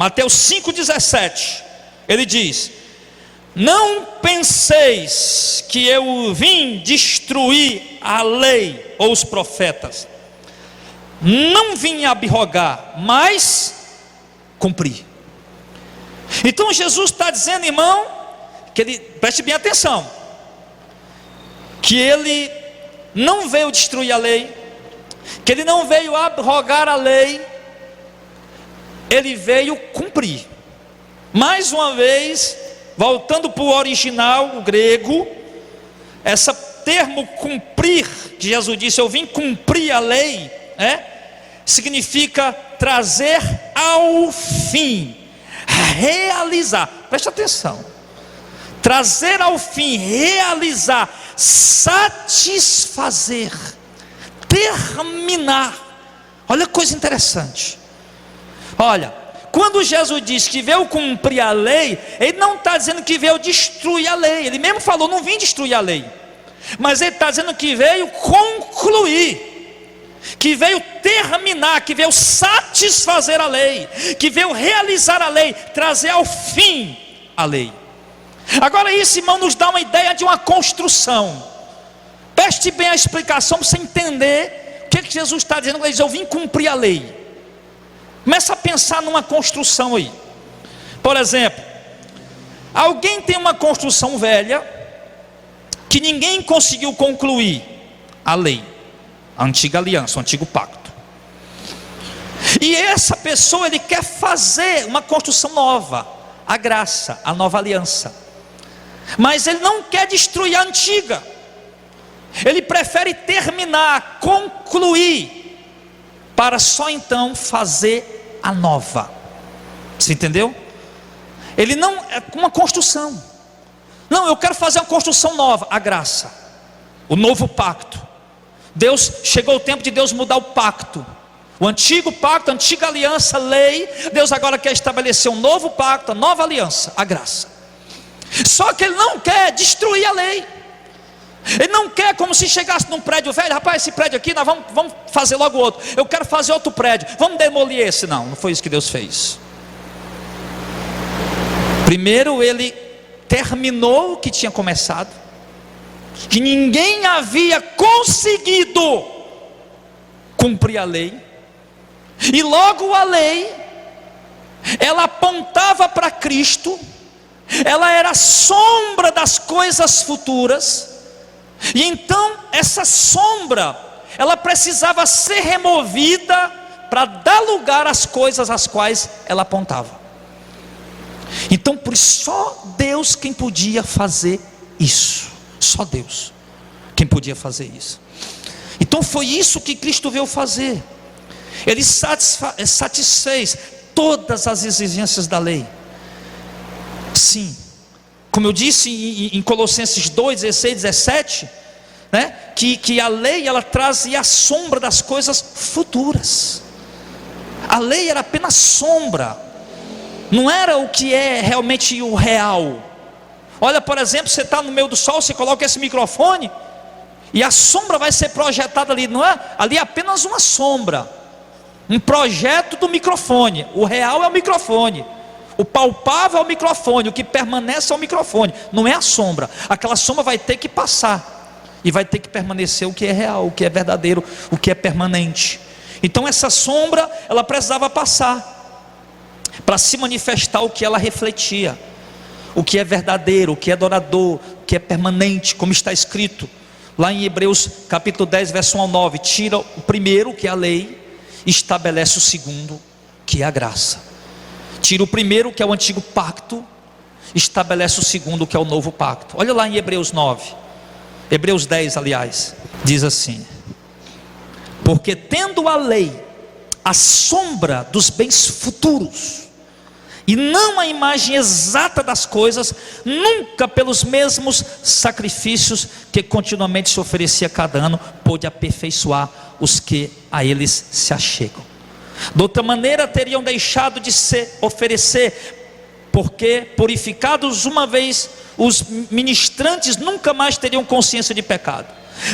Mateus 5,17, ele diz: não penseis que eu vim destruir a lei ou os profetas. Não vim abrogar, mas cumprir. Então Jesus está dizendo, irmão, que ele, preste bem atenção, que ele não veio destruir a lei, que ele não veio abrogar a lei, ele veio cumprir. Mais uma vez, voltando para o original, o grego, esse termo cumprir, que Jesus disse, eu vim cumprir a lei, significa trazer ao fim, realizar. Preste atenção, trazer ao fim, realizar, satisfazer, terminar. Olha que coisa interessante. Olha, quando Jesus diz que veio cumprir a lei, ele não está dizendo que veio destruir a lei. Ele mesmo falou, não vim destruir a lei, mas ele está dizendo que veio concluir, que veio terminar, que veio satisfazer a lei, que veio realizar a lei, trazer ao fim a lei. Agora isso, irmão, nos dá uma ideia de uma construção. Preste bem a explicação para você entender o que Jesus está dizendo. Ele diz, eu vim cumprir a lei. Começa a pensar numa construção aí. Por exemplo, alguém tem uma construção velha que ninguém conseguiu concluir a lei, a antiga aliança, o antigo pacto. E essa pessoa, ele quer fazer uma construção nova, a graça, a nova aliança. Mas ele não quer destruir a antiga. Ele prefere terminar, concluir, para só então fazer a nova. Você entendeu? Ele não é uma construção. Não, eu quero fazer uma construção nova, a graça, o novo pacto. Deus, chegou o tempo de Deus mudar o pacto. O antigo pacto, a antiga aliança, lei. Deus agora quer estabelecer um novo pacto, a nova aliança, a graça. Só que ele não quer destruir a lei. Ele não quer como se chegasse num prédio velho. Rapaz, esse prédio aqui, nós vamos fazer logo outro. Eu quero fazer outro prédio, vamos demolir esse. Não, não foi isso que Deus fez. Primeiro ele terminou o que tinha começado, que ninguém havia conseguido cumprir a lei. E logo a lei, ela apontava para Cristo, ela era sombra das coisas futuras. E então essa sombra, ela precisava ser removida para dar lugar às coisas às quais ela apontava. Então por isso só Deus quem podia fazer isso. Só Deus quem podia fazer isso. Então foi isso que Cristo veio fazer. Ele satisfez todas as exigências da lei. Sim, como eu disse em Colossenses 2, 16, 17, né, que a lei ela trazia a sombra das coisas futuras. A lei era apenas sombra, não era o que é realmente o real. Olha, por exemplo, você está no meio do sol, você coloca esse microfone e a sombra vai ser projetada ali, não é? Ali é apenas uma sombra, um projeto do microfone. O real é o microfone, o palpável é o microfone, o que permanece é o microfone, não é a sombra. Aquela sombra vai ter que passar e vai ter que permanecer o que é real, o que é verdadeiro, o que é permanente. Então essa sombra, ela precisava passar para se manifestar o que ela refletia, o que é verdadeiro, o que é adorador, o que é permanente, como está escrito lá em Hebreus capítulo 10, verso 1 ao 9. Tira o primeiro, que é a lei, e estabelece o segundo, que é a graça. Tira o primeiro, que é o antigo pacto, estabelece o segundo, que é o novo pacto. Olha lá em Hebreus 9, Hebreus 10 aliás, diz assim: porque tendo a lei a sombra dos bens futuros, e não a imagem exata das coisas, nunca pelos mesmos sacrifícios que continuamente se oferecia cada ano, pôde aperfeiçoar os que a eles se achegam. De outra maneira teriam deixado de se oferecer, porque purificados uma vez, os ministrantes nunca mais teriam consciência de pecado.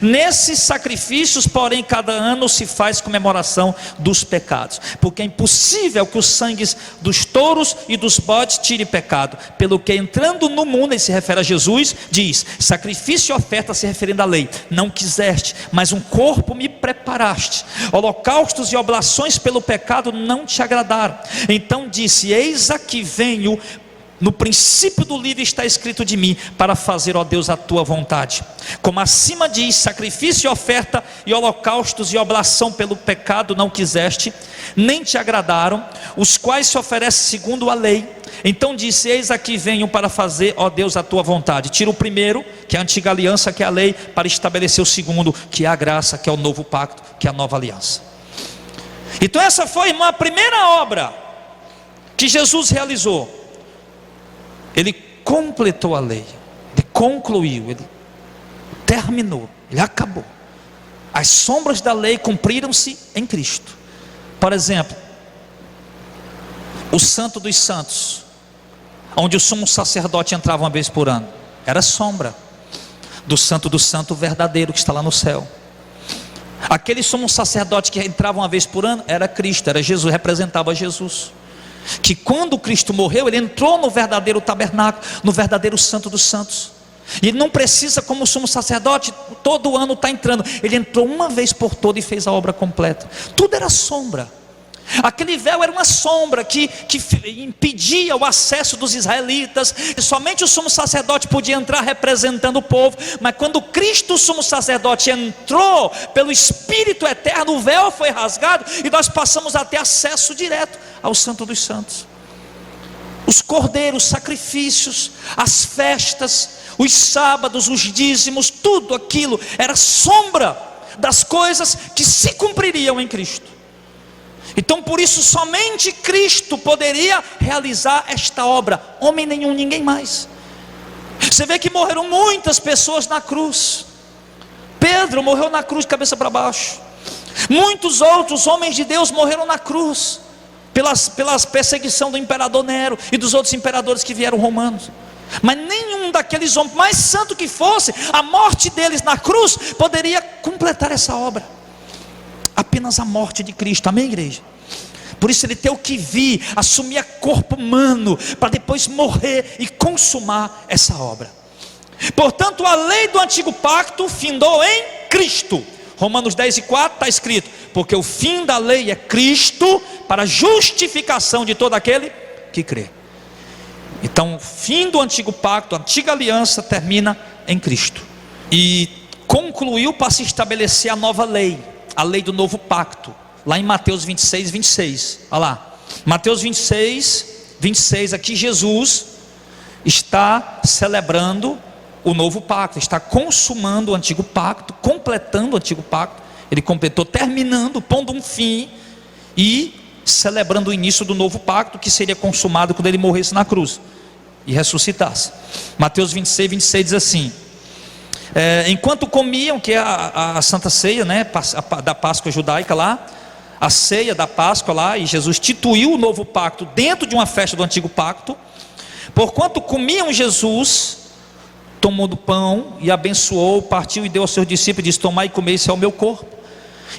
Nesses sacrifícios, porém, cada ano se faz comemoração dos pecados, porque é impossível que os sangues dos touros e dos bodes tire pecado, pelo que entrando no mundo, ele se refere a Jesus, diz: sacrifício e oferta, se referindo à lei, não quiseste, mas um corpo me preparaste. Holocaustos e oblações pelo pecado não te agradaram. Então disse: eis aqui venho. No princípio do livro está escrito de mim, para fazer, ó Deus, a tua vontade. Como acima diz: sacrifício e oferta e holocaustos e oblação pelo pecado não quiseste, nem te agradaram, os quais se oferecem segundo a lei. Então disse: eis aqui venho para fazer, ó Deus, a tua vontade. Tira o primeiro, que é a antiga aliança, que é a lei, para estabelecer o segundo, que é a graça, que é o novo pacto, que é a nova aliança. Então essa foi uma primeira obra que Jesus realizou. Ele completou a lei, ele concluiu, ele terminou, ele acabou. As sombras da lei cumpriram-se em Cristo. Por exemplo, o Santo dos Santos, onde o sumo sacerdote entrava uma vez por ano, era sombra do Santo do Santo verdadeiro que está lá no céu. Aquele sumo sacerdote que entrava uma vez por ano era Cristo, era Jesus, representava Jesus. Que quando Cristo morreu, ele entrou no verdadeiro tabernáculo, no verdadeiro Santo dos Santos. E ele não precisa, como o sumo sacerdote, todo ano está entrando. Ele entrou uma vez por toda e fez a obra completa. Tudo era sombra. Aquele véu era uma sombra que impedia o acesso dos israelitas. Somente o sumo sacerdote podia entrar representando o povo. Mas quando Cristo, o sumo sacerdote, entrou pelo Espírito eterno, o véu foi rasgado e nós passamos a ter acesso direto ao Santo dos Santos. Os cordeiros, os sacrifícios, as festas, os sábados, os dízimos, tudo aquilo era sombra das coisas que se cumpririam em Cristo. Então por isso somente Cristo poderia realizar esta obra, homem nenhum, ninguém mais. Você vê que morreram muitas pessoas na cruz. Pedro morreu na cruz de cabeça para baixo. Muitos outros homens de Deus morreram na cruz, pelas perseguição do imperador Nero e dos outros imperadores que vieram romanos. Mas nenhum daqueles homens, mais santo que fosse, a morte deles na cruz poderia completar essa obra. Apenas a morte de Cristo, amém, igreja? Por isso ele teve que vir, assumir corpo humano, para depois morrer e consumar essa obra. Portanto, a lei do antigo pacto findou em Cristo. Romanos 10:4 está escrito: porque o fim da lei é Cristo, para a justificação de todo aquele que crê. Então o fim do antigo pacto, a antiga aliança, termina em Cristo. E concluiu para se estabelecer a nova lei, a lei do novo pacto, lá em Mateus 26:26, olha lá, Mateus 26:26, aqui Jesus está celebrando o novo pacto, está consumando o antigo pacto, completando o antigo pacto. Ele completou, terminando, pondo um fim e celebrando o início do novo pacto, que seria consumado quando ele morresse na cruz e ressuscitasse. Mateus 26:26 diz assim: enquanto comiam, que é a Santa Ceia, né, da Páscoa judaica lá, a ceia da Páscoa lá, e Jesus instituiu o novo pacto dentro de uma festa do antigo pacto. Porquanto comiam, Jesus tomou do pão e abençoou, partiu e deu aos seus discípulos e disse: tomai e comei, esse é o meu corpo.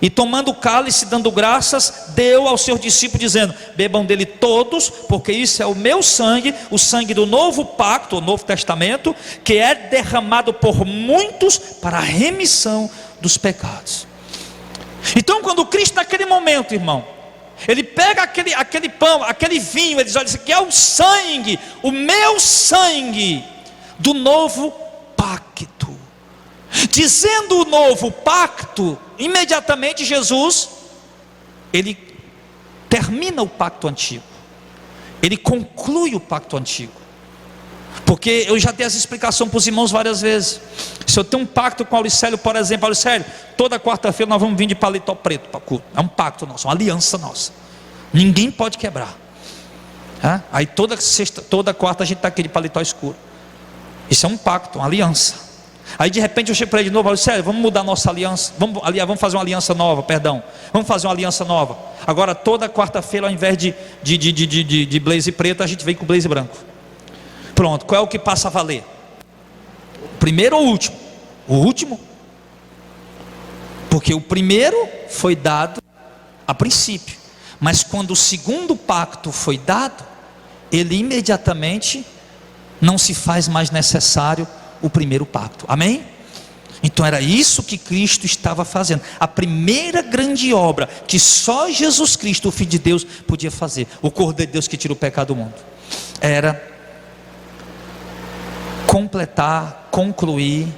E tomando o cálice, dando graças, deu aos seus discípulos, dizendo: bebam dele todos, porque isso é o meu sangue, o sangue do novo pacto, o novo testamento, que é derramado por muitos para a remissão dos pecados. Então quando Cristo, naquele momento, irmão, ele pega aquele pão, aquele vinho, ele diz: olha, isso aqui é o sangue, o meu sangue do novo pacto. Dizendo o novo pacto, imediatamente Jesus, ele termina o pacto antigo, ele conclui o pacto antigo. Porque eu já dei essa explicação para os irmãos várias vezes. Se eu tenho um pacto com o Auricélio, por exemplo: Auricélio, toda quarta-feira nós vamos vir de paletó preto para culto. É um pacto nosso, uma aliança nossa, ninguém pode quebrar. Aí toda quarta a gente está aqui de paletó escuro. Isso é um pacto, uma aliança. Aí de repente eu chego para ele de novo: Auricélio, vamos mudar a nossa aliança, vamos fazer uma aliança nova, vamos fazer uma aliança nova. Agora toda quarta-feira, ao invés de blaze preto, a gente vem com blaze branco. Pronto, qual é o que passa a valer? O primeiro ou o último? O último. Porque o primeiro foi dado a princípio, mas quando o segundo pacto foi dado, ele imediatamente não se faz mais necessário o primeiro pacto. Amém? Então era isso que Cristo estava fazendo. A primeira grande obra que só Jesus Cristo, o Filho de Deus, podia fazer, o Cordeiro de Deus que tira o pecado do mundo, era completar, concluir,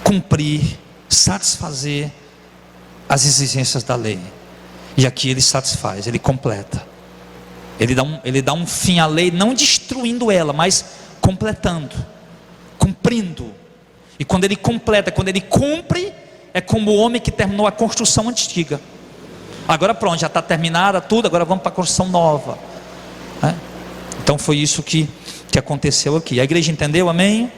cumprir, satisfazer as exigências da lei. E aqui ele satisfaz, ele completa, ele dá um fim à lei, não destruindo ela, mas completando, cumprindo. E quando ele completa, quando ele cumpre, é como o homem que terminou a construção antiga. Agora pronto, já está terminada tudo, agora vamos para a construção nova. Então foi isso que aconteceu aqui. A igreja entendeu? Amém?